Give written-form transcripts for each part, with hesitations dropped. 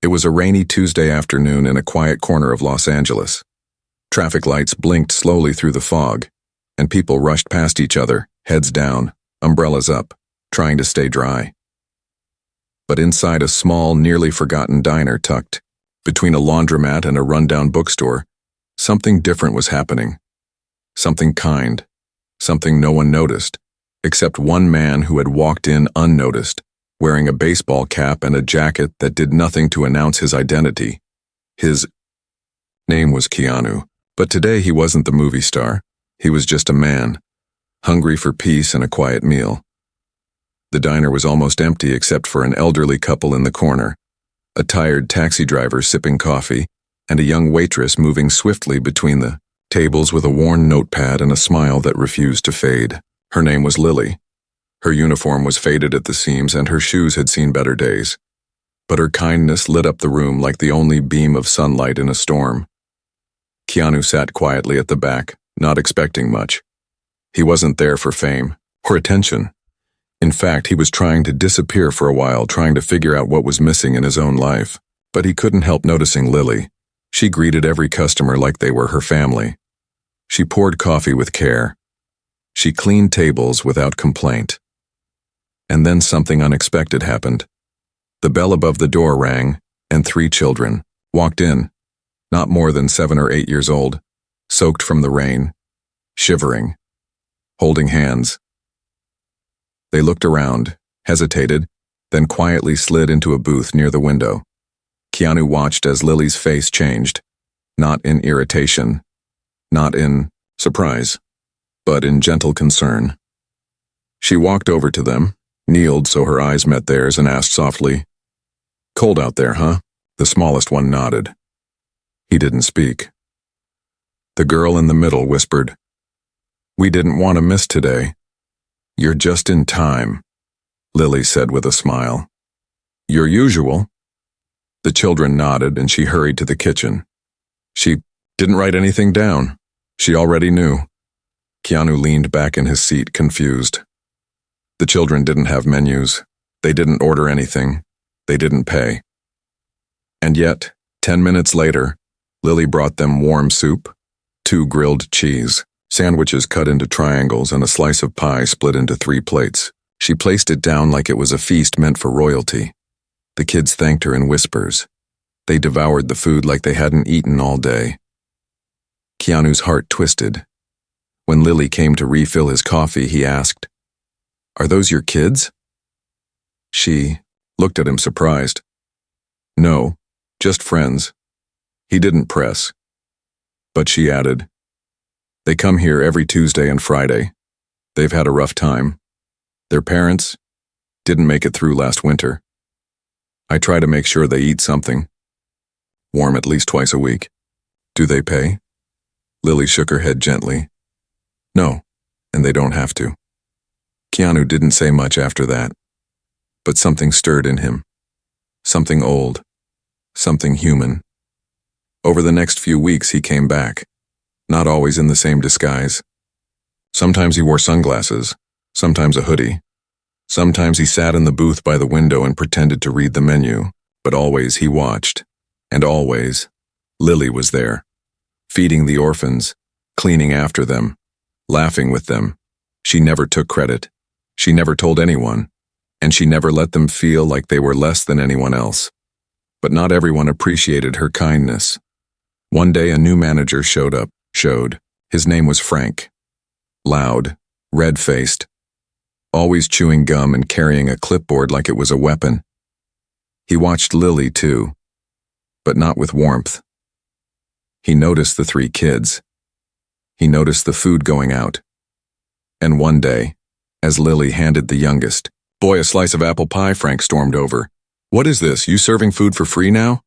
It was a rainy Tuesday afternoon in a quiet corner of Los Angeles. Traffic lights blinked slowly through the fog, and people rushed past each other, heads down, umbrellas up, trying to stay dry. But inside a small, nearly forgotten diner tucked between a laundromat and a rundown bookstore, something different was happening. Something kind, something no one noticed, except one man who had walked in unnoticed, wearing a baseball cap and a jacket that did nothing to announce his identity. His name was Keanu, but today he wasn't the movie star. He was just a man, hungry for peace and a quiet meal. The diner was almost empty except for an elderly couple in the corner, a tired taxi driver sipping coffee, and a young waitress moving swiftly between the tables with a worn notepad and a smile that refused to fade. Her name was Lily. Her uniform was faded at the seams and her shoes had seen better days. But her kindness lit up the room like the only beam of sunlight in a storm. Keanu sat quietly at the back, not expecting much. He wasn't there for fame or attention. In fact, he was trying to disappear for a while, trying to figure out what was missing in his own life. But he couldn't help noticing Lily. She greeted every customer like they were her family. She poured coffee with care. She cleaned tables without complaint. And then something unexpected happened. The bell above the door rang, and 3 children walked in, not more than 7 or 8 years old, soaked from the rain, shivering, holding hands. They looked around, hesitated, then quietly slid into a booth near the window. Keanu watched as Lily's face changed, not in irritation, not in surprise, but in gentle concern. She walked over to them, kneeled so her eyes met theirs, and asked softly, "Cold out there, huh?" The smallest one nodded. He didn't speak. The girl in the middle whispered, "We didn't want to miss today." "You're just in time," Lily said with a smile. "Your usual." The children nodded and she hurried to the kitchen. She didn't write anything down. She already knew. Keanu leaned back in his seat, confused. The children didn't have menus. They didn't order anything. They didn't pay. And yet, 10 minutes later, Lily brought them warm soup, 2 grilled cheese, sandwiches cut into triangles, and a slice of pie split into 3 plates. She placed it down like it was a feast meant for royalty. The kids thanked her in whispers. They devoured the food like they hadn't eaten all day. Keanu's heart twisted. When Lily came to refill his coffee, he asked, "Are those your kids?" She looked at him surprised. "No, just friends." He didn't press. But she added, "They come here every Tuesday and Friday. They've had a rough time. Their parents didn't make it through last winter. I try to make sure they eat something. Warm at least twice a week. Do they pay?" Lily shook her head gently. "No, and they don't have to." Keanu didn't say much after that. But something stirred in him. Something old. Something human. Over the next few weeks he came back, not always in the same disguise. Sometimes he wore sunglasses, sometimes a hoodie. Sometimes he sat in the booth by the window and pretended to read the menu, but always he watched. And always, Lily was there, feeding the orphans, cleaning after them, laughing with them. She never took credit. She never told anyone, and she never let them feel like they were less than anyone else. But not everyone appreciated her kindness. One day a new manager showed. His name was Frank. Loud, red-faced, always chewing gum and carrying a clipboard like it was a weapon. He watched Lily too, but not with warmth. He noticed the 3 kids. He noticed the food going out. And one day, as Lily handed the youngest boy a slice of apple pie, Frank stormed over. "What is this, you serving food for free now?"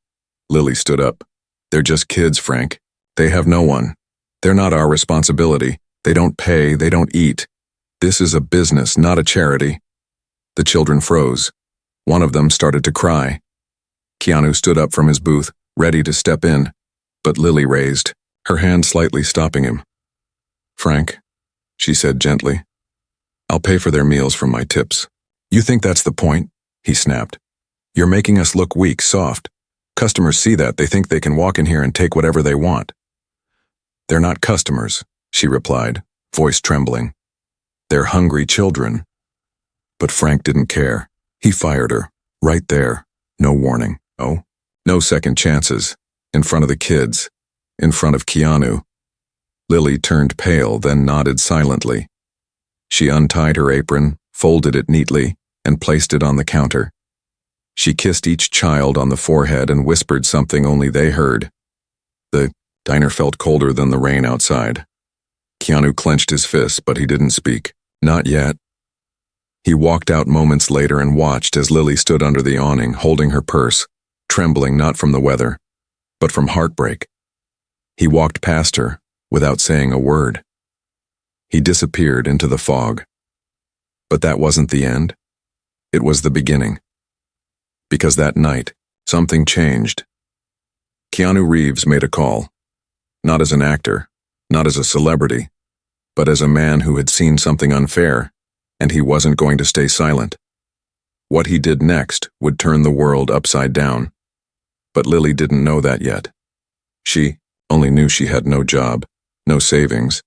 Lily stood up. "They're just kids, Frank. They have no one. They're not our responsibility. They don't pay, they don't eat. This is a business, not a charity." The children froze. One of them started to cry. Keanu stood up from his booth, ready to step in, but Lily raised, her hand slightly stopping him. "Frank," she said gently, "I'll pay for their meals from my tips." "You think that's the point?" he snapped. "You're making us look weak, soft. Customers see that, they think they can walk in here and take whatever they want. They're not customers, she replied, voice trembling. They're hungry children. But Frank didn't care. He fired her, right there. No warning. Oh, no second chances. In front of the kids. In front of Keanu. Lily turned pale, then nodded silently. She untied her apron, folded it neatly, and placed it on the counter. She kissed each child on the forehead and whispered something only they heard. The diner felt colder than the rain outside. Keanu clenched his fists, but he didn't speak. Not yet. He walked out moments later and watched as Lily stood under the awning, holding her purse, trembling not from the weather, but from heartbreak. He walked past her, without saying a word. He disappeared into the fog. But that wasn't the end. It was the beginning. Because that night, something changed. Keanu Reeves made a call. Not as an actor, not as a celebrity, but as a man who had seen something unfair, and he wasn't going to stay silent. What he did next would turn the world upside down. But Lily didn't know that yet. She only knew she had no job, no savings,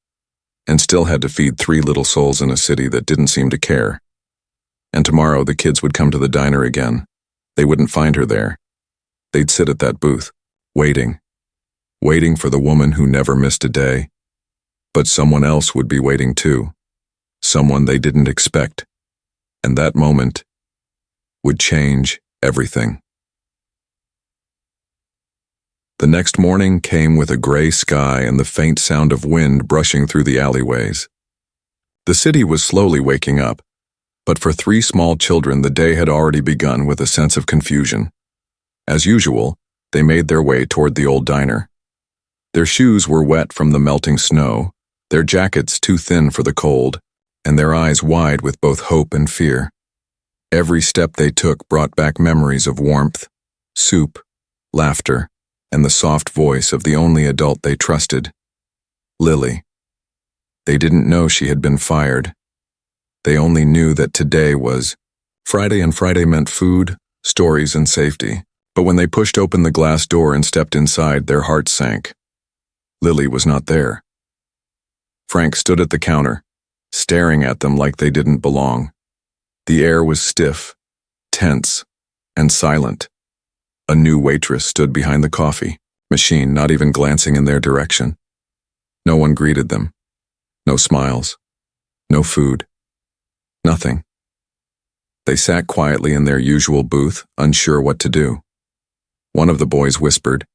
and still had to feed 3 little souls in a city that didn't seem to care. And tomorrow the kids would come to the diner again. They wouldn't find her there. They'd sit at that booth, waiting for the woman who never missed a day. But someone else would be waiting too. Someone they didn't expect. And that moment would change everything. The next morning came with a gray sky and the faint sound of wind brushing through the alleyways. The city was slowly waking up, but for 3 small children the day had already begun with a sense of confusion. As usual, they made their way toward the old diner. Their shoes were wet from the melting snow, their jackets too thin for the cold, and their eyes wide with both hope and fear. Every step they took brought back memories of warmth, soup, laughter, and the soft voice of the only adult they trusted, Lily. They didn't know she had been fired. They only knew that today was Friday, and Friday meant food, stories, and safety. But when they pushed open the glass door and stepped inside, their hearts sank. Lily was not there. Frank stood at the counter, staring at them like they didn't belong. The air was stiff, tense, and silent. A new waitress stood behind the coffee machine, not even glancing in their direction. No one greeted them. No smiles. No food. Nothing. They sat quietly in their usual booth, unsure what to do. One of the boys whispered,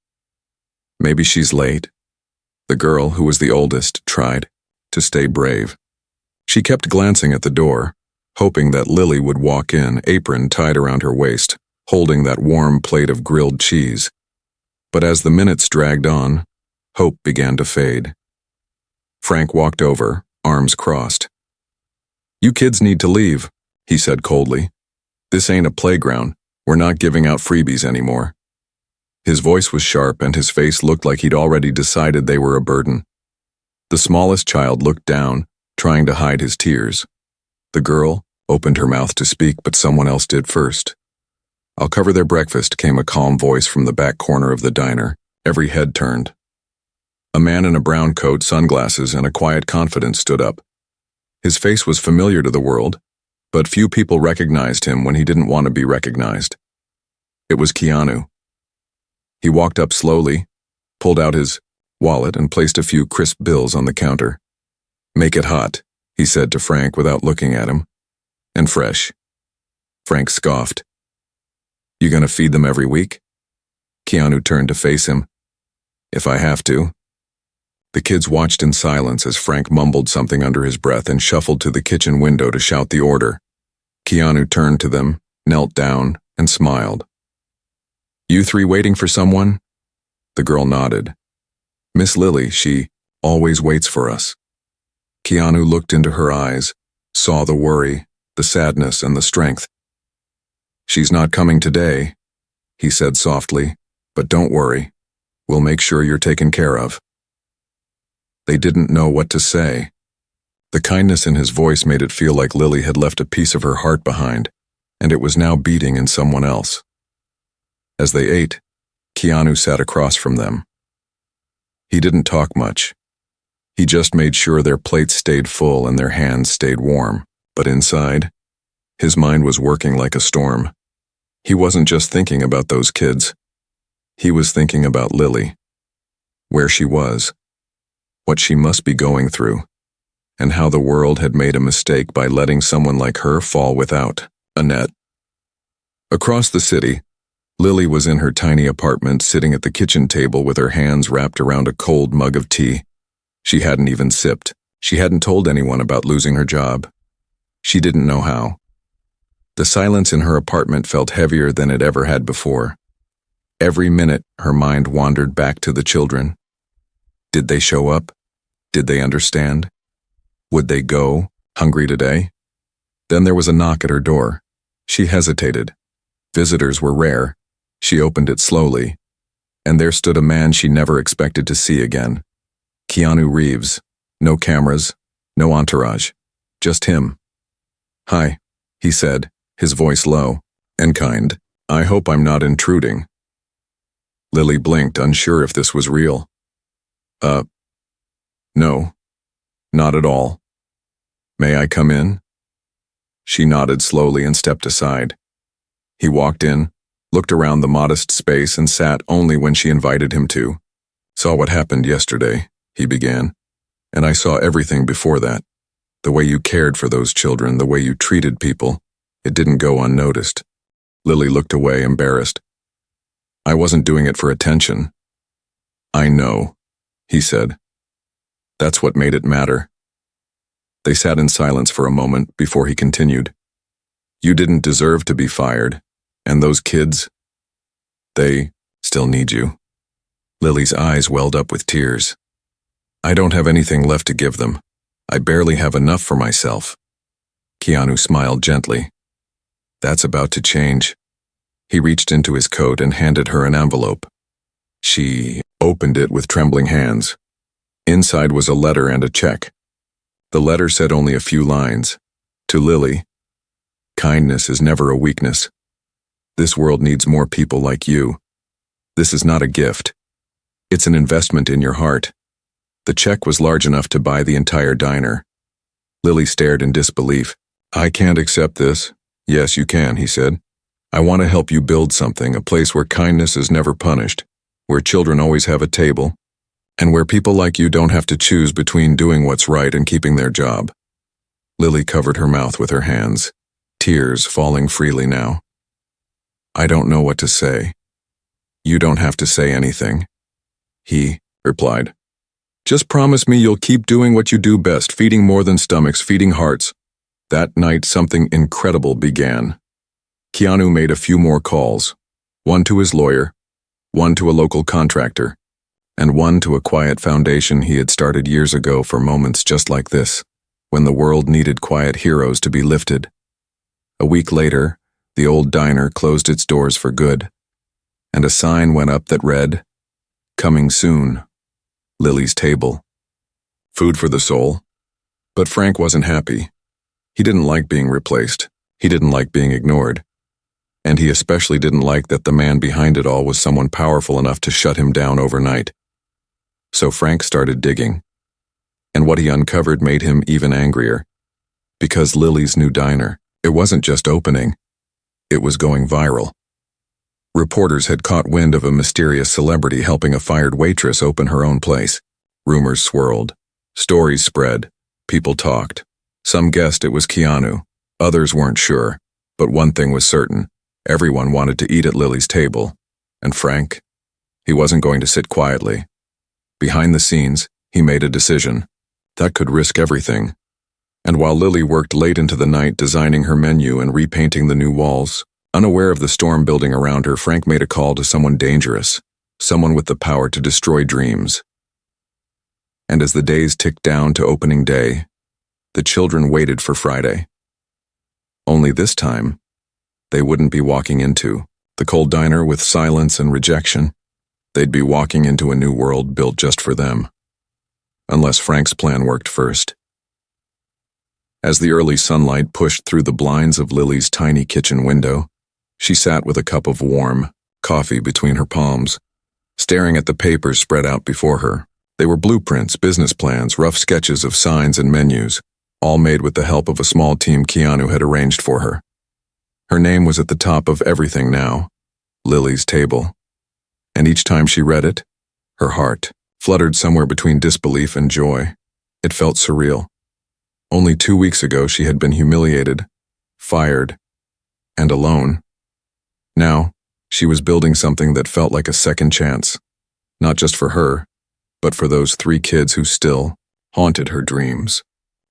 "Maybe she's late." The girl, who was the oldest, tried to stay brave. She kept glancing at the door, hoping that Lily would walk in, apron tied around her waist, holding that warm plate of grilled cheese. But as the minutes dragged on, hope began to fade. Frank walked over, arms crossed. "You kids need to leave," he said coldly. "This ain't a playground. We're not giving out freebies anymore." His voice was sharp and his face looked like he'd already decided they were a burden. The smallest child looked down, trying to hide his tears. The girl opened her mouth to speak, but someone else did first. "I'll cover their breakfast," came a calm voice from the back corner of the diner. Every head turned. A man in a brown coat, sunglasses, and a quiet confidence stood up. His face was familiar to the world, but few people recognized him when he didn't want to be recognized. It was Keanu. He walked up slowly, pulled out his wallet, and placed a few crisp bills on the counter. "Make it hot," he said to Frank without looking at him. "And fresh." Frank scoffed. "You gonna feed them every week?" Keanu turned to face him. "If I have to." The kids watched in silence as Frank mumbled something under his breath and shuffled to the kitchen window to shout the order. Keanu turned to them, knelt down, and smiled. "You 3 waiting for someone?" The girl nodded. "Miss Lily, she always waits for us." Keanu looked into her eyes, saw the worry, the sadness, and the strength. "She's not coming today," he said softly, "but don't worry. We'll make sure you're taken care of." They didn't know what to say. The kindness in his voice made it feel like Lily had left a piece of her heart behind, and it was now beating in someone else. As they ate, Keanu sat across from them. He didn't talk much. He just made sure their plates stayed full and their hands stayed warm. But inside, his mind was working like a storm. He wasn't just thinking about those kids. He was thinking about Lily, where she was, what she must be going through, and how the world had made a mistake by letting someone like her fall without a net. Across the city, Lily was in her tiny apartment sitting at the kitchen table with her hands wrapped around a cold mug of tea. She hadn't even sipped. She hadn't told anyone about losing her job. She didn't know how. The silence in her apartment felt heavier than it ever had before. Every minute, her mind wandered back to the children. Did they show up? Did they understand? Would they go, hungry today? Then there was a knock at her door. She hesitated. Visitors were rare. She opened it slowly, and there stood a man she never expected to see again. Keanu Reeves. No cameras, no entourage, just him. "Hi," he said, his voice low and kind. "I hope I'm not intruding." Lily blinked, unsure if this was real. No, not at all. May I come in?" She nodded slowly and stepped aside. He walked in, looked around the modest space and sat only when she invited him to. "Saw what happened yesterday," he began, "and I saw everything before that. The way you cared for those children, the way you treated people, it didn't go unnoticed." Lily looked away, embarrassed. "I wasn't doing it for attention." "I know," he said. "That's what made it matter." They sat in silence for a moment before he continued. "You didn't deserve to be fired, and those kids, they still need you." Lily's eyes welled up with tears. "I don't have anything left to give them. I barely have enough for myself." Keanu smiled gently. "That's about to change." He reached into his coat and handed her an envelope. She opened it with trembling hands. Inside was a letter and a check. The letter said only a few lines. To Lily, "Kindness is never a weakness. This world needs more people like you. This is not a gift. It's an investment in your heart." The check was large enough to buy the entire diner. Lily stared in disbelief. "I can't accept this." "Yes, you can," he said. "I want to help you build something, a place where kindness is never punished, where children always have a table, and where people like you don't have to choose between doing what's right and keeping their job." Lily covered her mouth with her hands, tears falling freely now. "I don't know what to say." "You don't have to say anything," he replied. "Just promise me you'll keep doing what you do best, feeding more than stomachs, feeding hearts." That night, something incredible began. Keanu made a few more calls, one to his lawyer, one to a local contractor, and one to a quiet foundation he had started years ago for moments just like this, when the world needed quiet heroes to be lifted. A week later, the old diner closed its doors for good, and a sign went up that read, "Coming soon. Lily's table." Food for the soul. But Frank wasn't happy. He didn't like being replaced. He didn't like being ignored. And he especially didn't like that the man behind it all was someone powerful enough to shut him down overnight. So Frank started digging. And what he uncovered made him even angrier. Because Lily's new diner, it wasn't just opening. It was going viral. Reporters had caught wind of a mysterious celebrity helping a fired waitress open her own place. Rumors swirled. Stories spread. People talked. Some guessed it was Keanu. Others weren't sure. But one thing was certain. Everyone wanted to eat at Lily's table. And Frank? He wasn't going to sit quietly. Behind the scenes, he made a decision. That could risk everything. And while Lily worked late into the night designing her menu and repainting the new walls, unaware of the storm building around her, Frank made a call to someone dangerous, someone with the power to destroy dreams. And as the days ticked down to opening day, the children waited for Friday. Only this time, they wouldn't be walking into the cold diner with silence and rejection. They'd be walking into a new world built just for them. Unless Frank's plan worked first. As the early sunlight pushed through the blinds of Lily's tiny kitchen window, she sat with a cup of warm coffee between her palms, staring at the papers spread out before her. They were blueprints, business plans, rough sketches of signs and menus, all made with the help of a small team Keanu had arranged for her. Her name was at the top of everything now, Lily's table. And each time she read it, her heart fluttered somewhere between disbelief and joy. It felt surreal. Only 2 weeks ago she had been humiliated, fired, and alone. Now, she was building something that felt like a second chance, not just for her, but for those 3 kids who still haunted her dreams.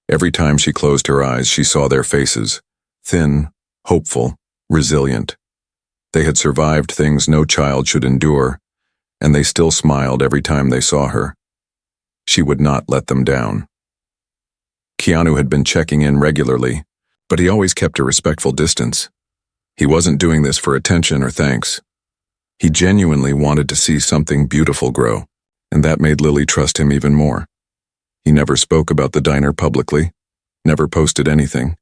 Every time she closed her eyes, she saw their faces, thin, hopeful, resilient. They had survived things no child should endure, and they still smiled every time they saw her. She would not let them down. Keanu had been checking in regularly, but he always kept a respectful distance. He wasn't doing this for attention or thanks. He genuinely wanted to see something beautiful grow, and that made Lily trust him even more. He never spoke about the diner publicly, never posted anything,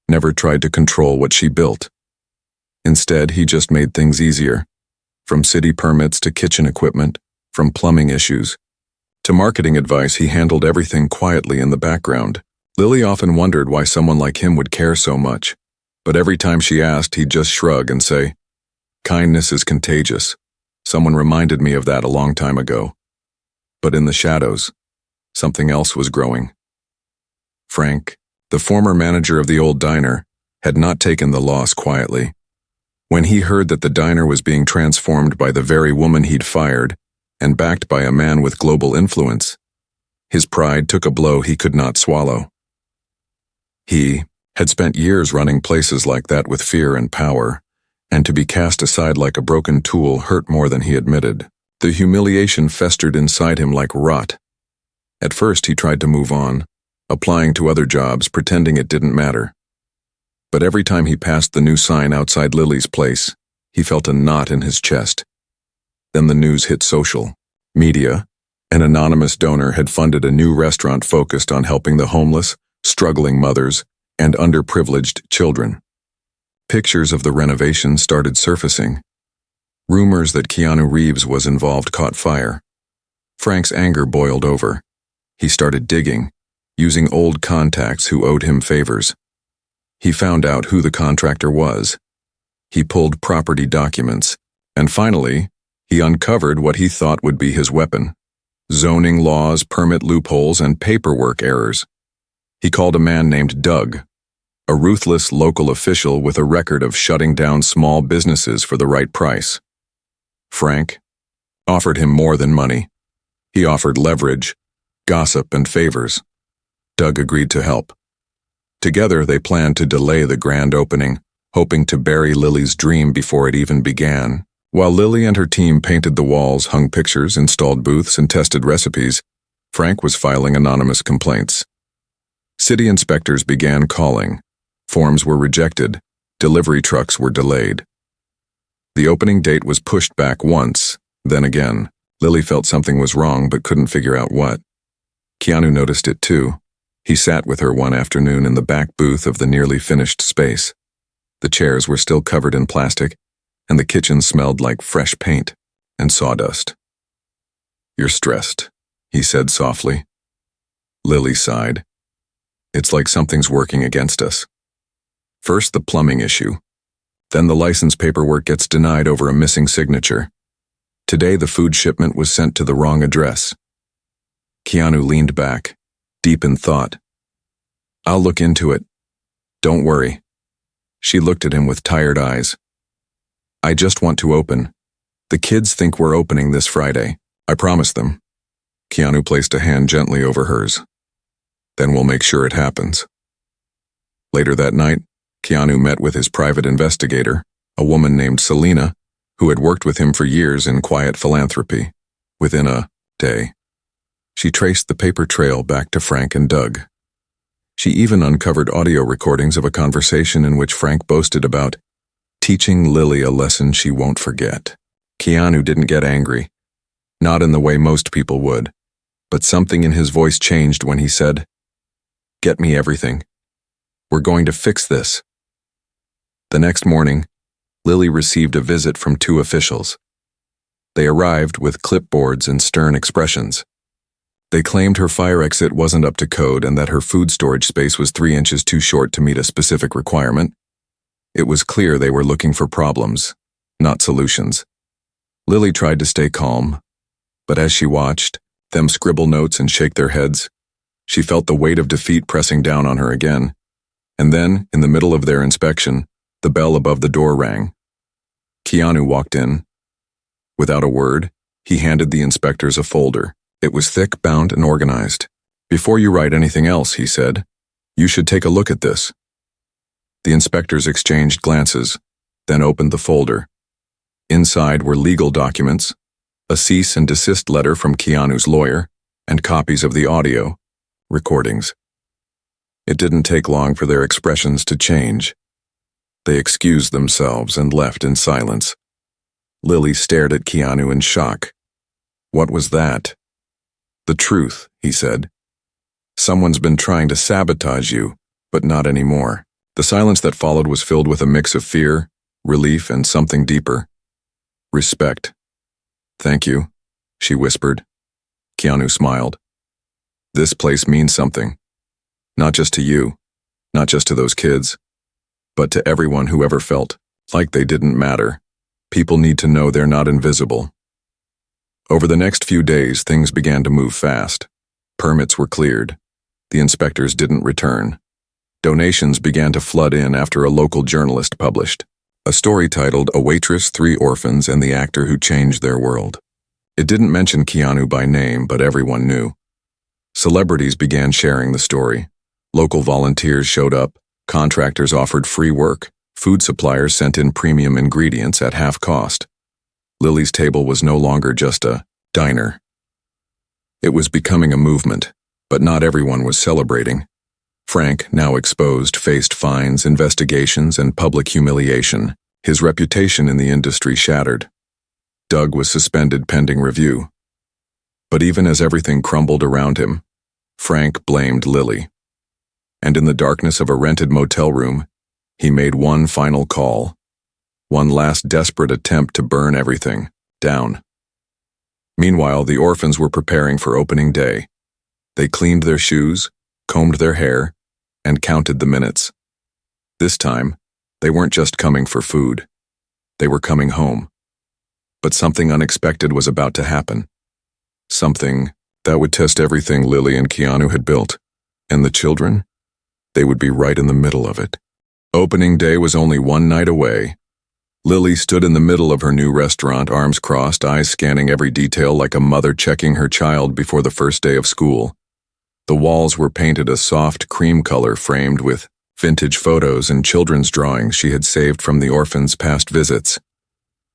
never tried to control what she built. Instead, he just made things easier, from city permits to kitchen equipment, from plumbing issues to marketing advice. He handled everything quietly in the background. Lily often wondered why someone like him would care so much, but every time she asked, he'd just shrug and say, "Kindness is contagious. Someone reminded me of that a long time ago." But in the shadows, something else was growing. Frank, the former manager of the old diner, had not taken the loss quietly. When he heard that the diner was being transformed by the very woman he'd fired and backed by a man with global influence, his pride took a blow he could not swallow. He had spent years running places like that with fear and power, and to be cast aside like a broken tool hurt more than he admitted. The humiliation festered inside him like rot. At first he tried to move on, applying to other jobs, pretending it didn't matter. But every time he passed the new sign outside Lily's place, he felt a knot in his chest. Then the news hit social media. An anonymous donor had funded a new restaurant focused on helping the homeless, struggling mothers, and underprivileged children. Pictures of the renovation started surfacing. Rumors that Keanu Reeves was involved caught fire. Frank's anger boiled over. He started digging, using old contacts who owed him favors. He found out who the contractor was. He pulled property documents, and finally, he uncovered what he thought would be his weapon: zoning laws, permit loopholes, and paperwork errors. He called a man named Doug, a ruthless local official with a record of shutting down small businesses for the right price. Frank offered him more than money. He offered leverage, gossip, and favors. Doug agreed to help. Together, they planned to delay the grand opening, hoping to bury Lily's dream before it even began. While Lily and her team painted the walls, hung pictures, installed booths, and tested recipes, Frank was filing anonymous complaints. City inspectors began calling. Forms were rejected. Delivery trucks were delayed. The opening date was pushed back once, then again. Lily felt something was wrong but couldn't figure out what. Keanu noticed it too. He sat with her one afternoon in the back booth of the nearly finished space. The chairs were still covered in plastic, and the kitchen smelled like fresh paint and sawdust. "You're stressed," he said softly. Lily sighed. "It's like something's working against us. First the plumbing issue. Then the license paperwork gets denied over a missing signature. Today the food shipment was sent to the wrong address." Keanu leaned back, deep in thought. "I'll look into it. Don't worry." She looked at him with tired eyes. "I just want to open. The kids think we're opening this Friday. I promised them." Keanu placed a hand gently over hers. "Then we'll make sure it happens." Later that night, Keanu met with his private investigator, a woman named Selena, who had worked with him for years in quiet philanthropy. Within a day, she traced the paper trail back to Frank and Doug. She even uncovered audio recordings of a conversation in which Frank boasted about teaching Lily a lesson she won't forget. Keanu didn't get angry, not in the way most people would, but something in his voice changed when he said, "Get me everything. We're going to fix this." The next morning, Lily received a visit from 2 officials. They arrived with clipboards and stern expressions. They claimed her fire exit wasn't up to code and that her food storage space was 3 inches too short to meet a specific requirement. It was clear they were looking for problems, not solutions. Lily tried to stay calm, but as she watched them scribble notes and shake their heads, she felt the weight of defeat pressing down on her again. And then, in the middle of their inspection, the bell above the door rang. Keanu walked in. Without a word, he handed the inspectors a folder. It was thick, bound, and organized. "Before you write anything else," he said, "you should take a look at this." The inspectors exchanged glances, then opened the folder. Inside were legal documents, a cease and desist letter from Keanu's lawyer, and copies of the audio recordings. It didn't take long for their expressions to change. They excused themselves and left in silence. Lily stared at Keanu in shock. What was that? "The truth," he said. "Someone's been trying to sabotage you, but not anymore." The silence that followed was filled with a mix of fear, relief, and something deeper. Respect. "Thank you," she whispered. Keanu smiled. "This place means something. Not just to you, not just to those kids, but to everyone who ever felt like they didn't matter. People need to know they're not invisible." Over the next few days, things began to move fast. Permits were cleared. The inspectors didn't return. Donations began to flood in after a local journalist published a story titled "A Waitress, 3 Orphans, and the Actor Who Changed Their World." It didn't mention Keanu by name, but everyone knew. Celebrities began sharing the story. Local volunteers showed up, contractors offered free work, food suppliers sent in premium ingredients at half cost. Lily's table was no longer just a diner. It was becoming a movement, but not everyone was celebrating. Frank, now exposed, faced fines, investigations, and public humiliation. His reputation in the industry shattered. Doug was suspended pending review. But even as everything crumbled around him, Frank blamed Lily. And in the darkness of a rented motel room, he made one final call. One last desperate attempt to burn everything down. Meanwhile, the orphans were preparing for opening day. They cleaned their shoes, combed their hair, and counted the minutes. This time, they weren't just coming for food. They were coming home. But something unexpected was about to happen. Something that would test everything Lily and Keanu had built. And the children? They would be right in the middle of it. Opening day was only one night away. Lily stood in the middle of her new restaurant, arms crossed, eyes scanning every detail like a mother checking her child before the first day of school. The walls were painted a soft cream color framed with vintage photos and children's drawings she had saved from the orphans' past visits.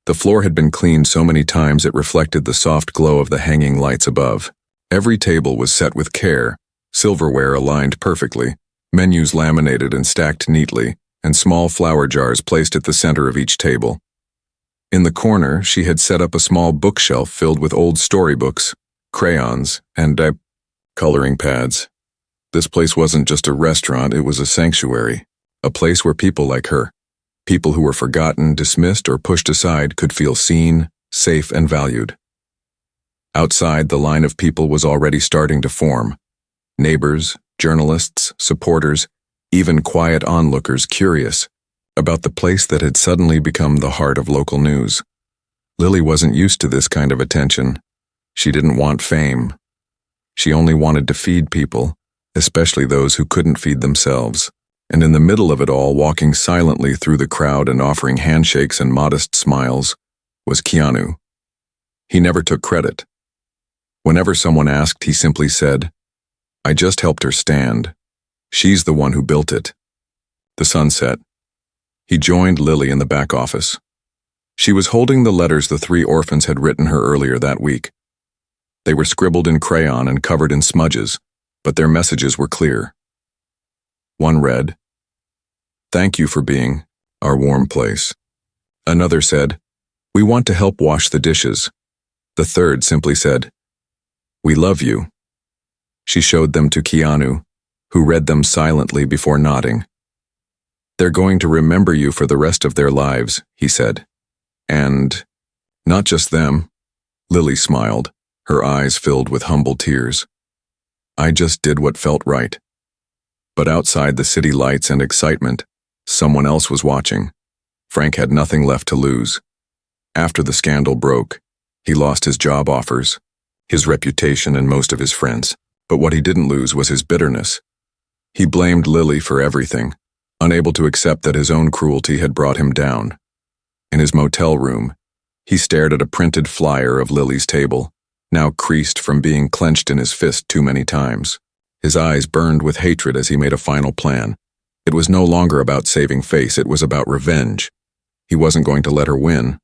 The floor had been cleaned so many times it reflected the soft glow of the hanging lights above. Every table was set with care, silverware aligned perfectly, menus laminated and stacked neatly, and small flower jars placed at the center of each table. In the corner, she had set up a small bookshelf filled with old storybooks, crayons, and coloring pads. This place wasn't just a restaurant, it was a sanctuary, a place where people like her, people who were forgotten, dismissed, or pushed aside, could feel seen, safe, and valued. Outside, the line of people was already starting to form. Neighbors, journalists, supporters, even quiet onlookers curious about the place that had suddenly become the heart of local news. Lily wasn't used to this kind of attention. She didn't want fame. She only wanted to feed people, especially those who couldn't feed themselves. And in the middle of it all, walking silently through the crowd and offering handshakes and modest smiles, was Keanu. He never took credit. Whenever someone asked, he simply said, "I just helped her stand. She's the one who built it." The sun set. He joined Lily in the back office. She was holding the letters the 3 orphans had written her earlier that week. They were scribbled in crayon and covered in smudges, but their messages were clear. One read, "Thank you for being our warm place." Another said, "We want to help wash the dishes." The third simply said, "We love you." She showed them to Keanu, who read them silently before nodding. "They're going to remember you for the rest of their lives," he said. "And not just them, Lily smiled, her eyes filled with humble tears. I just did what felt right. But outside the city lights and excitement, someone else was watching. Frank had nothing left to lose. After the scandal broke, he lost his job offers, his reputation, and most of his friends. But what he didn't lose was his bitterness. He blamed Lily for everything, unable to accept that his own cruelty had brought him down. In his motel room, he stared at a printed flyer of Lily's table, now creased from being clenched in his fist too many times. His eyes burned with hatred as he made a final plan. It was no longer about saving face, it was about revenge. He wasn't going to let her win,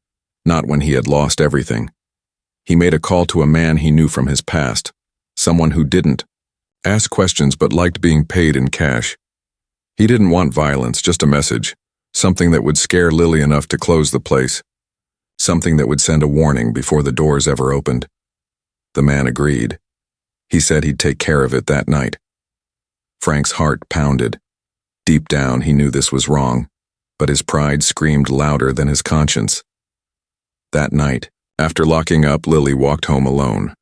not when he had lost everything. He made a call to a man he knew from his past, someone who didn't ask questions but liked being paid in cash. He didn't want violence, just a message, something that would scare Lily enough to close the place, something that would send a warning before the doors ever opened. The man agreed. He said he'd take care of it that night. Frank's heart pounded. Deep down, he knew this was wrong, but his pride screamed louder than his conscience. That night, after locking up, Lily walked home alone.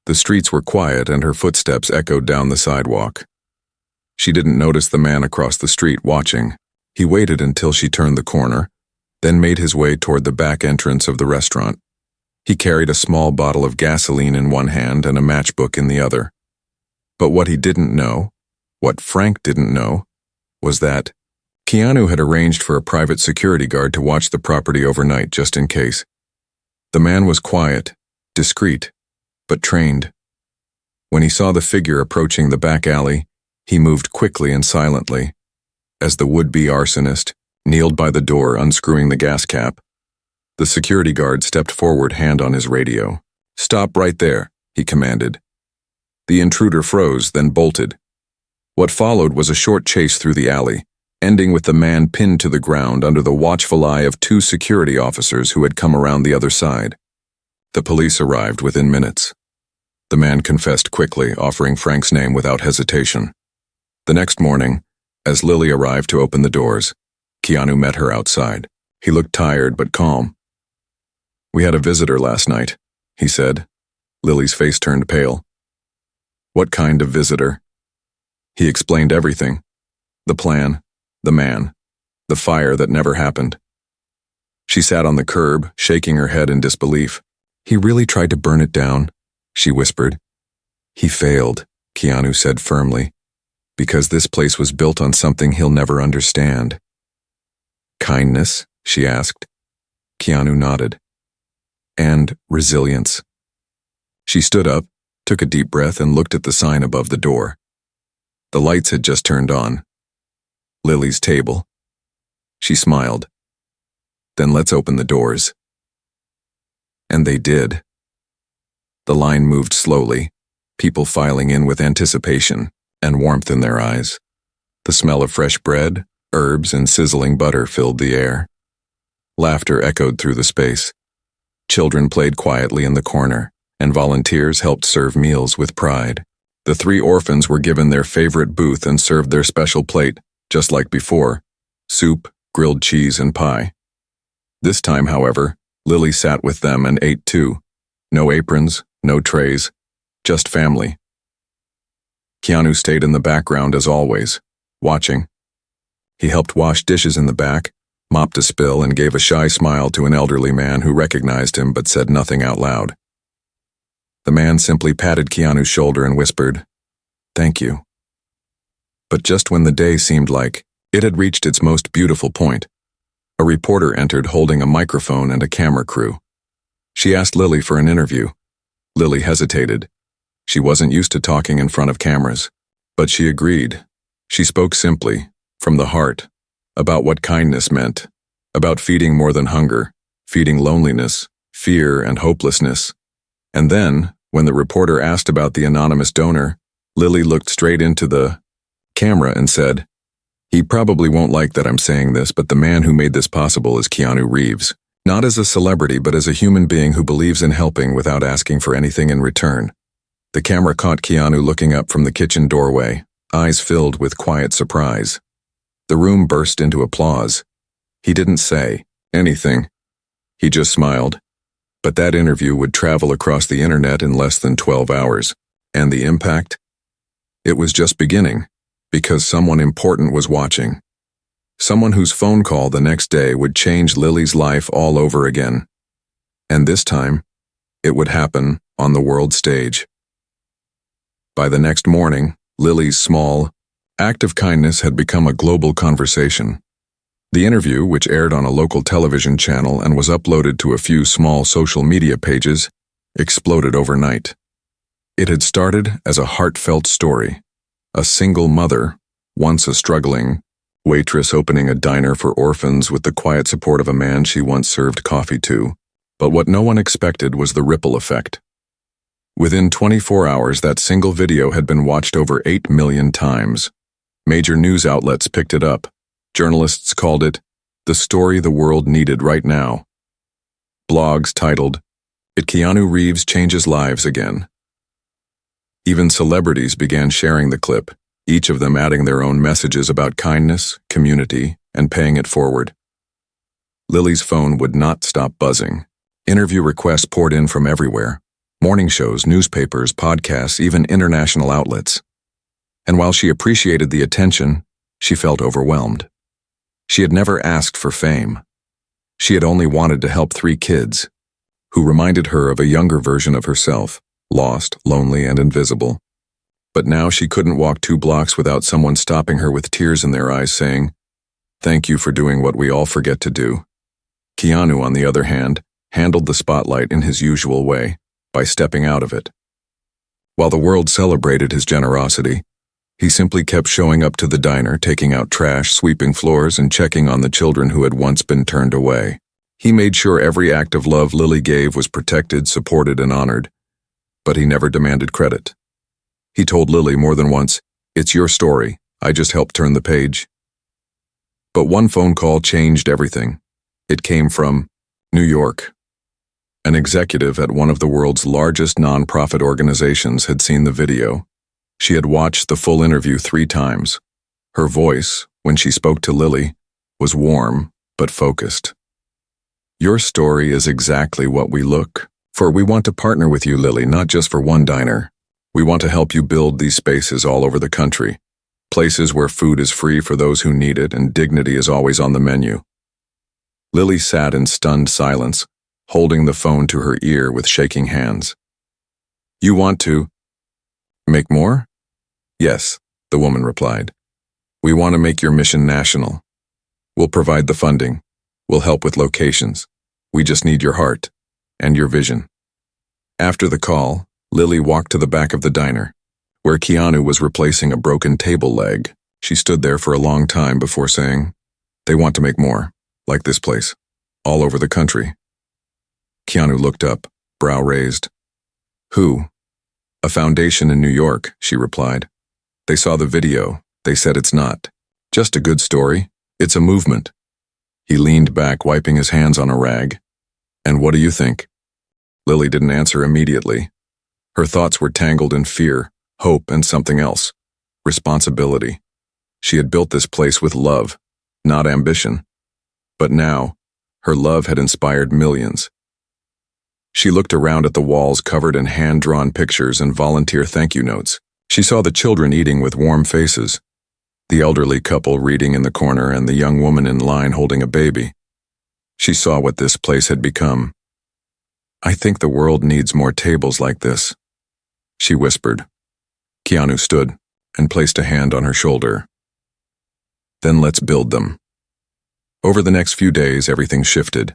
The streets were quiet and her footsteps echoed down the sidewalk. She didn't notice the man across the street watching. He waited until she turned the corner, then made his way toward the back entrance of the restaurant. He carried a small bottle of gasoline in one hand and a matchbook in the other. But what he didn't know, what Frank didn't know, was that Keanu had arranged for a private security guard to watch the property overnight just in case. The man was quiet, discreet, but trained. When he saw the figure approaching the back alley, he moved quickly and silently. As the would-be arsonist kneeled by the door unscrewing the gas cap, the security guard stepped forward, hand on his radio. "Stop right there," he commanded. The intruder froze, then bolted. What followed was a short chase through the alley, ending with the man pinned to the ground under the watchful eye of two security officers who had come around the other side. The police arrived within minutes. The man confessed quickly, offering Frank's name without hesitation. The next morning, as Lily arrived to open the doors, Keanu met her outside. He looked tired but calm. "We had a visitor last night," he said. Lily's face turned pale. "What kind of visitor?" He explained everything. The plan, the man, the fire that never happened. She sat on the curb, shaking her head in disbelief. "He really tried to burn it down," she whispered. "He failed," Keanu said firmly, "because this place was built on something he'll never understand." "Kindness?" she asked. Keanu nodded. "And resilience." She stood up, took a deep breath, and looked at the sign above the door. The lights had just turned on. Lily's table. She smiled. "Then let's open the doors." And they did. The line moved slowly, people filing in with anticipation and warmth in their eyes. The smell of fresh bread, herbs, and sizzling butter filled the air. Laughter echoed through the space. Children played quietly in the corner, and volunteers helped serve meals with pride. The three orphans were given their favorite booth and served their special plate, just like before: soup, grilled cheese, and pie. This time, however, Lily sat with them and ate too. No aprons, no trays, just family. Keanu stayed in the background as always, watching. He helped wash dishes in the back, mopped a spill, and gave a shy smile to an elderly man who recognized him but said nothing out loud. The man simply patted Keanu's shoulder and whispered, "Thank you." But just when the day seemed like it had reached its most beautiful point, a reporter entered holding a microphone and a camera crew. She asked Lily for an interview. Lily hesitated. She wasn't used to talking in front of cameras, but she agreed. She spoke simply, from the heart, about what kindness meant, about feeding more than hunger, feeding loneliness, fear, and hopelessness. And then, when the reporter asked about the anonymous donor, Lily looked straight into the camera and said, "He probably won't like that I'm saying this, but the man who made this possible is Keanu Reeves. Not as a celebrity, but as a human being who believes in helping without asking for anything in return." The camera caught Keanu looking up from the kitchen doorway, eyes filled with quiet surprise. The room burst into applause. He didn't say anything. He just smiled. But that interview would travel across the internet in less than 12 hours. And the impact? It was just beginning, because someone important was watching. Someone whose phone call the next day would change Lily's life all over again. And this time, it would happen on the world stage. By the next morning, Lily's small act of kindness had become a global conversation. The interview, which aired on a local television channel and was uploaded to a few small social media pages, exploded overnight. It had started as a heartfelt story. A single mother, once a struggling waitress opening a diner for orphans with the quiet support of a man she once served coffee to. But what no one expected was the ripple effect. Within 24 hours, that single video had been watched over 8 million times. Major news outlets picked it up. Journalists called it the story the world needed right now. Blogs titled, "It Keanu Reeves Changes Lives Again." Even celebrities began sharing the clip, each of them adding their own messages about kindness, community, and paying it forward. Lily's phone would not stop buzzing. Interview requests poured in from everywhere. Morning shows, newspapers, podcasts, even international outlets. And while she appreciated the attention, she felt overwhelmed. She had never asked for fame. She had only wanted to help 3 kids, who reminded her of a younger version of herself, lost, lonely, and invisible. But now she couldn't walk 2 blocks without someone stopping her with tears in their eyes saying, "Thank you for doing what we all forget to do." Keanu, on the other hand, handled the spotlight in his usual way, by stepping out of it. While the world celebrated his generosity, he simply kept showing up to the diner, taking out trash, sweeping floors, and checking on the children who had once been turned away. He made sure every act of love Lily gave was protected, supported, and honored. But he never demanded credit. He told Lily more than once, "It's your story, I just helped turn the page." But one phone call changed everything. It came from New York. An executive at one of the world's largest nonprofit organizations had seen the video. She had watched the full interview 3 times. Her voice, when she spoke to Lily, was warm but focused. "Your story is exactly what we look for. We want to partner with you, Lily, not just for one diner. We want to help you build these spaces all over the country, places where food is free for those who need it and dignity is always on the menu." Lily sat in stunned silence, holding the phone to her ear with shaking hands. "You want to make more?" "Yes," the woman replied. "We want to make your mission national. We'll provide the funding. We'll help with locations. We just need your heart and your vision." After the call, Lily walked to the back of the diner, where Keanu was replacing a broken table leg. She stood there for a long time before saying, "They want to make more, like this place, all over the country." Keanu looked up, brow raised. "Who?" "A foundation in New York," she replied. "They saw the video. They said it's not just a good story, it's a movement." He leaned back, wiping his hands on a rag. "And what do you think?" Lily didn't answer immediately. Her thoughts were tangled in fear, hope, and something else, responsibility. She had built this place with love, not ambition. But now, her love had inspired millions. She looked around at the walls covered in hand-drawn pictures and volunteer thank-you notes. She saw the children eating with warm faces, the elderly couple reading in the corner, and the young woman in line holding a baby. She saw what this place had become. "I think the world needs more tables like this," she whispered. Keanu stood and placed a hand on her shoulder. "Then let's build them." Over the next few days, everything shifted.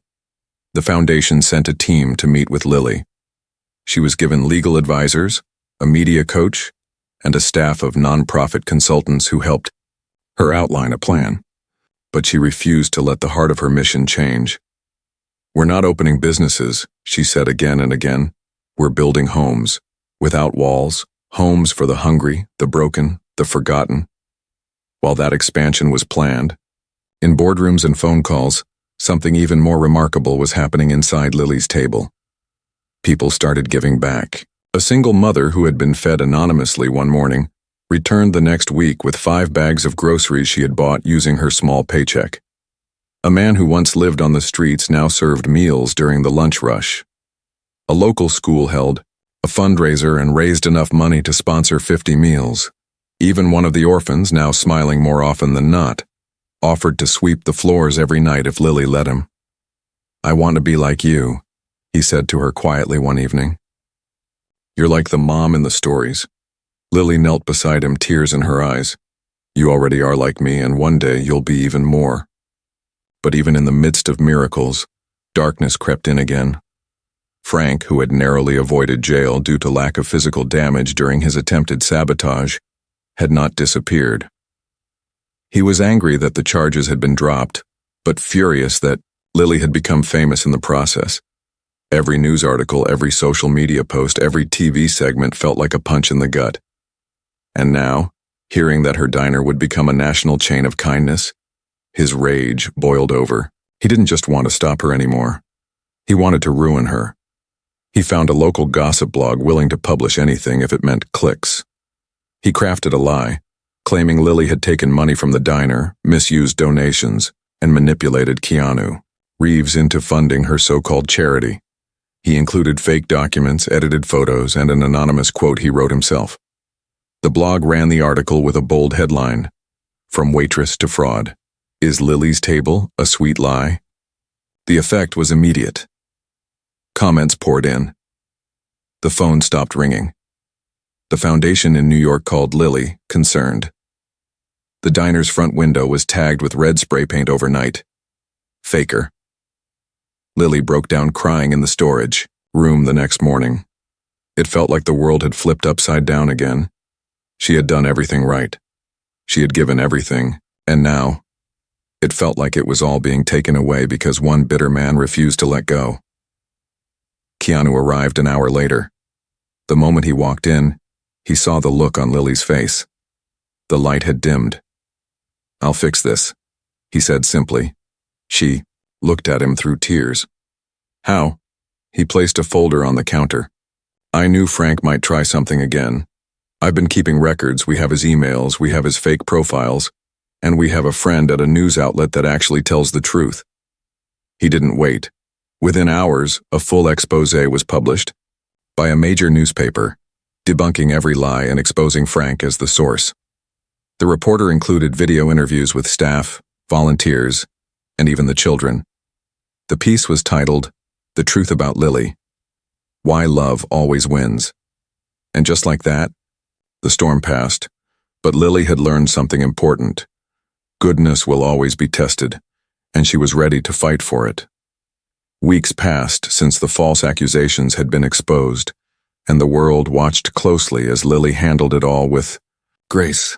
The foundation sent a team to meet with Lily. She was given legal advisors, a media coach, and a staff of nonprofit consultants who helped her outline a plan. But she refused to let the heart of her mission change. "We're not opening businesses," she said again and again. "We're building homes, without walls, homes for the hungry, the broken, the forgotten." While that expansion was planned, in boardrooms and phone calls, something even more remarkable was happening inside Lily's table. People started giving back. A single mother who had been fed anonymously one morning returned the next week with 5 bags of groceries she had bought using her small paycheck. A man who once lived on the streets now served meals during the lunch rush. A local school held a fundraiser and raised enough money to sponsor 50 meals. Even one of the orphans, now smiling more often than not, offered to sweep the floors every night if Lily let him. "I want to be like you," he said to her quietly one evening. "You're like the mom in the stories." Lily knelt beside him, tears in her eyes. "You already are like me, and one day you'll be even more." But even in the midst of miracles, darkness crept in again. Frank, who had narrowly avoided jail due to lack of physical damage during his attempted sabotage, had not disappeared. He was angry that the charges had been dropped, but furious that Lily had become famous in the process. Every news article, every social media post, every TV segment felt like a punch in the gut. And now, hearing that her diner would become a national chain of kindness, his rage boiled over. He didn't just want to stop her anymore. He wanted to ruin her. He found a local gossip blog willing to publish anything if it meant clicks. He crafted a lie, claiming Lily had taken money from the diner, misused donations, and manipulated Keanu Reeves into funding her so-called charity. He included fake documents, edited photos, and an anonymous quote he wrote himself. The blog ran the article with a bold headline, "From Waitress to Fraud. Is Lily's Table a Sweet Lie?" The effect was immediate. Comments poured in. The phone stopped ringing. The foundation in New York called Lily, concerned. The diner's front window was tagged with red spray paint overnight. Faker. Lily broke down crying in the storage room the next morning. It felt like the world had flipped upside down again. She had done everything right. She had given everything, and now, it felt like it was all being taken away because one bitter man refused to let go. Keanu arrived an hour later. The moment he walked in, he saw the look on Lily's face. The light had dimmed. "I'll fix this," he said simply. She looked at him through tears. "How?" He placed a folder on the counter. "I knew Frank might try something again. I've been keeping records. We have his emails, we have his fake profiles, and we have a friend at a news outlet that actually tells the truth." He didn't wait. Within hours, a full expose was published by a major newspaper, debunking every lie and exposing Frank as the source. The reporter included video interviews with staff, volunteers, and even the children. The piece was titled, "The Truth About Lily: Why Love Always Wins." And just like that, the storm passed, but Lily had learned something important. Goodness will always be tested, and she was ready to fight for it. Weeks passed since the false accusations had been exposed, and the world watched closely as Lily handled it all with grace.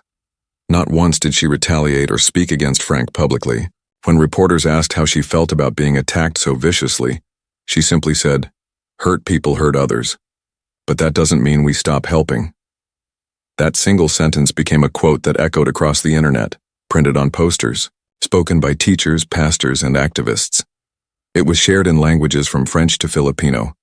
Not once did she retaliate or speak against Frank publicly. When reporters asked how she felt about being attacked so viciously, she simply said, "Hurt people hurt others, but that doesn't mean we stop helping." That single sentence became a quote that echoed across the internet, printed on posters, spoken by teachers, pastors, and activists. It was shared in languages from French to Filipino.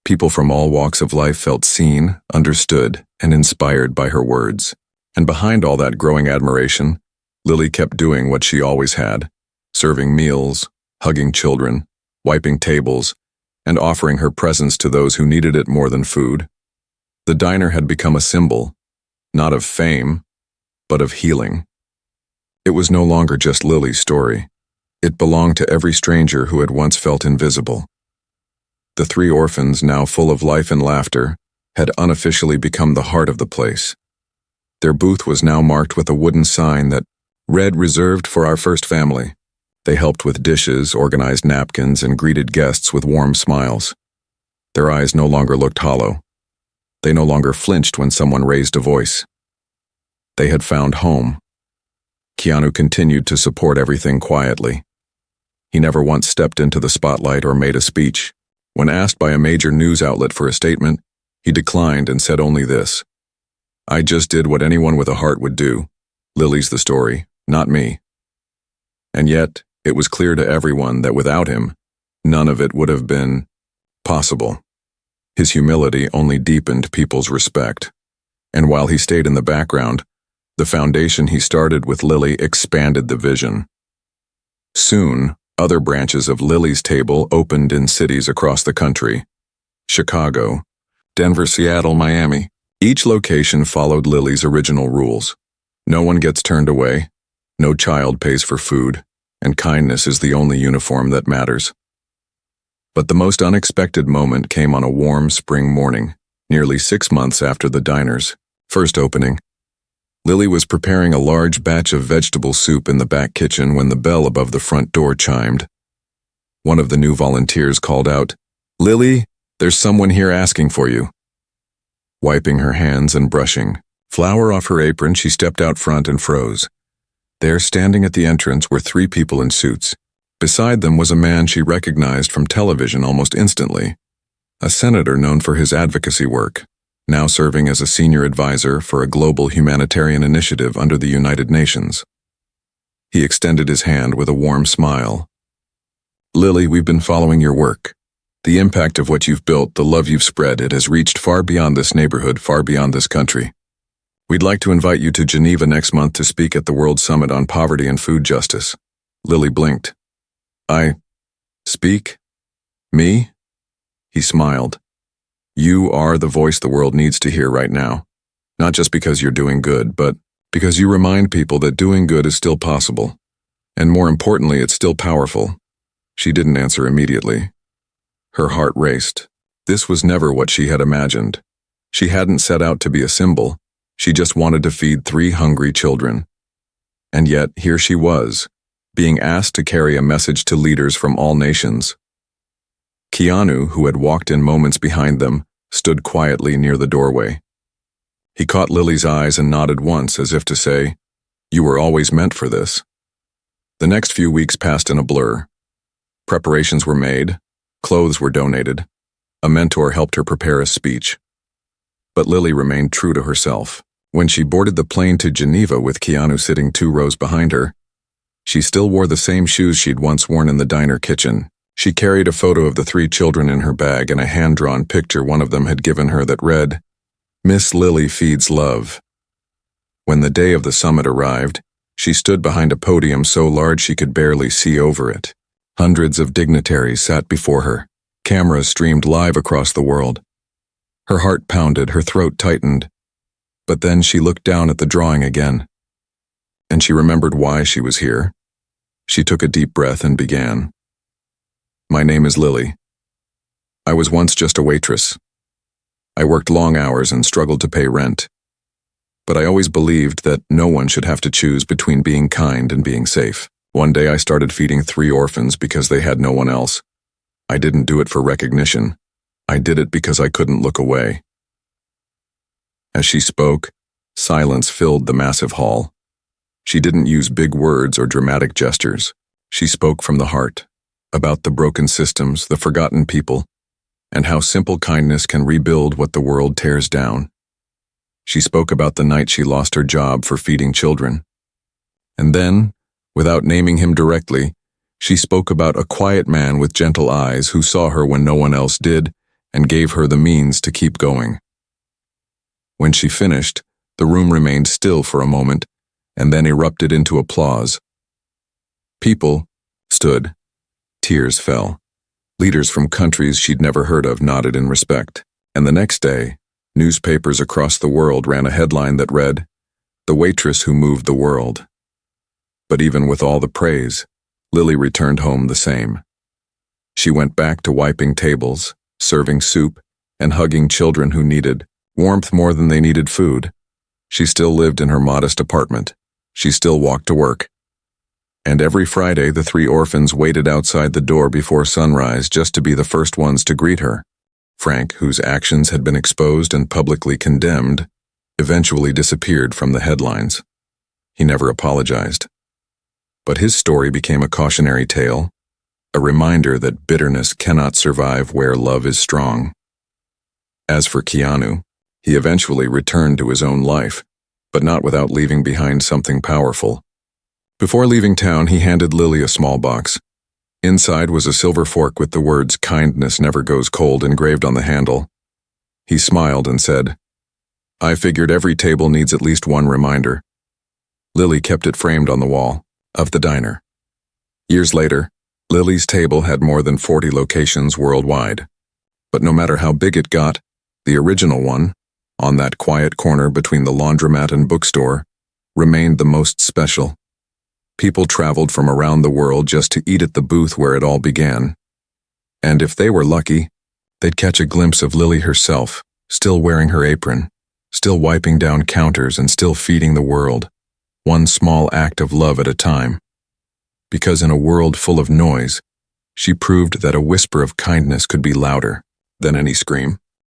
People from all walks of life felt seen, understood, and inspired by her words. And behind all that growing admiration, Lily kept doing what she always had, serving meals, hugging children, wiping tables, and offering her presence to those who needed it more than food. The diner had become a symbol, not of fame, but of healing. It was no longer just Lily's story. It belonged to every stranger who had once felt invisible. The three orphans, now full of life and laughter, had unofficially become the heart of the place. Their booth was now marked with a wooden sign that read, "Reserved for our first family." They helped with dishes, organized napkins, and greeted guests with warm smiles. Their eyes no longer looked hollow. They no longer flinched when someone raised a voice. They had found home. Keanu continued to support everything quietly. He never once stepped into the spotlight or made a speech. When asked by a major news outlet for a statement, he declined and said only this: "I just did what anyone with a heart would do. Lily's the story, not me." And yet, it was clear to everyone that without him, none of it would have been possible. His humility only deepened people's respect. And while he stayed in the background, the foundation he started with Lily expanded the vision. Soon, other branches of Lily's Table opened in cities across the country. Chicago, Denver, Seattle, Miami. Each location followed Lily's original rules. No one gets turned away, no child pays for food, and kindness is the only uniform that matters. But the most unexpected moment came on a warm spring morning, nearly 6 months after the diner's first opening. Lily was preparing a large batch of vegetable soup in the back kitchen when the bell above the front door chimed. One of the new volunteers called out, "Lily, there's someone here asking for you." Wiping her hands and brushing flour off her apron, she stepped out front and froze. There, standing at the entrance, were 3 people in suits. Beside them was a man she recognized from television almost instantly, a senator known for his advocacy work, now serving as a senior advisor for a global humanitarian initiative under the United Nations. He extended his hand with a warm smile. "Lily, we've been following your work. The impact of what you've built, the love you've spread, it has reached far beyond this neighborhood, far beyond this country. We'd like to invite you to Geneva next month to speak at the World Summit on Poverty and Food Justice." Lily blinked. "I speak? Me?" He smiled. "You are the voice the world needs to hear right now. Not just because you're doing good, but because you remind people that doing good is still possible. And more importantly, it's still powerful." She didn't answer immediately. Her heart raced. This was never what she had imagined. She hadn't set out to be a symbol. She just wanted to feed 3 hungry children. And yet, here she was, being asked to carry a message to leaders from all nations. Keanu, who had walked in moments behind them, stood quietly near the doorway. He caught Lily's eyes and nodded once, as if to say, "You were always meant for this." The next few weeks passed in a blur. Preparations were made, clothes were donated, a mentor helped her prepare a speech. But Lily remained true to herself. When she boarded the plane to Geneva with Keanu sitting 2 rows behind her, she still wore the same shoes she'd once worn in the diner kitchen. She carried a photo of the 3 children in her bag and a hand-drawn picture one of them had given her that read, "Miss Lily feeds love." When the day of the summit arrived, she stood behind a podium so large she could barely see over it. Hundreds of dignitaries sat before her. Cameras streamed live across the world. Her heart pounded, her throat tightened. But then she looked down at the drawing again. And she remembered why she was here. She took a deep breath and began. "My name is Lily. I was once just a waitress. I worked long hours and struggled to pay rent. But I always believed that no one should have to choose between being kind and being safe. One day I started feeding 3 orphans because they had no one else. I didn't do it for recognition. I did it because I couldn't look away." As she spoke, silence filled the massive hall. She didn't use big words or dramatic gestures. She spoke from the heart, about the broken systems, the forgotten people, and how simple kindness can rebuild what the world tears down. She spoke about the night she lost her job for feeding children. And then, without naming him directly, she spoke about a quiet man with gentle eyes who saw her when no one else did and gave her the means to keep going. When she finished, the room remained still for a moment and then erupted into applause. People stood. Tears fell. Leaders from countries she'd never heard of nodded in respect. And the next day, newspapers across the world ran a headline that read, "The waitress who moved the world." But even with all the praise, Lily returned home the same. She went back to wiping tables, serving soup, and hugging children who needed warmth more than they needed food. She still lived in her modest apartment. She still walked to work. And every Friday, the 3 orphans waited outside the door before sunrise just to be the first ones to greet her. Frank, whose actions had been exposed and publicly condemned, eventually disappeared from the headlines. He never apologized. But his story became a cautionary tale, a reminder that bitterness cannot survive where love is strong. As for Keanu, he eventually returned to his own life, but not without leaving behind something powerful. Before leaving town, he handed Lily a small box. Inside was a silver fork with the words "Kindness never goes cold" engraved on the handle. He smiled and said, "I figured every table needs at least one reminder." Lily kept it framed on the wall of the diner. Years later, Lily's table had more than 40 locations worldwide. But no matter how big it got, the original one, on that quiet corner between the laundromat and bookstore, remained the most special. People traveled from around the world just to eat at the booth where it all began. And if they were lucky, they'd catch a glimpse of Lily herself, still wearing her apron, still wiping down counters and still feeding the world, one small act of love at a time. Because in a world full of noise, she proved that a whisper of kindness could be louder than any scream.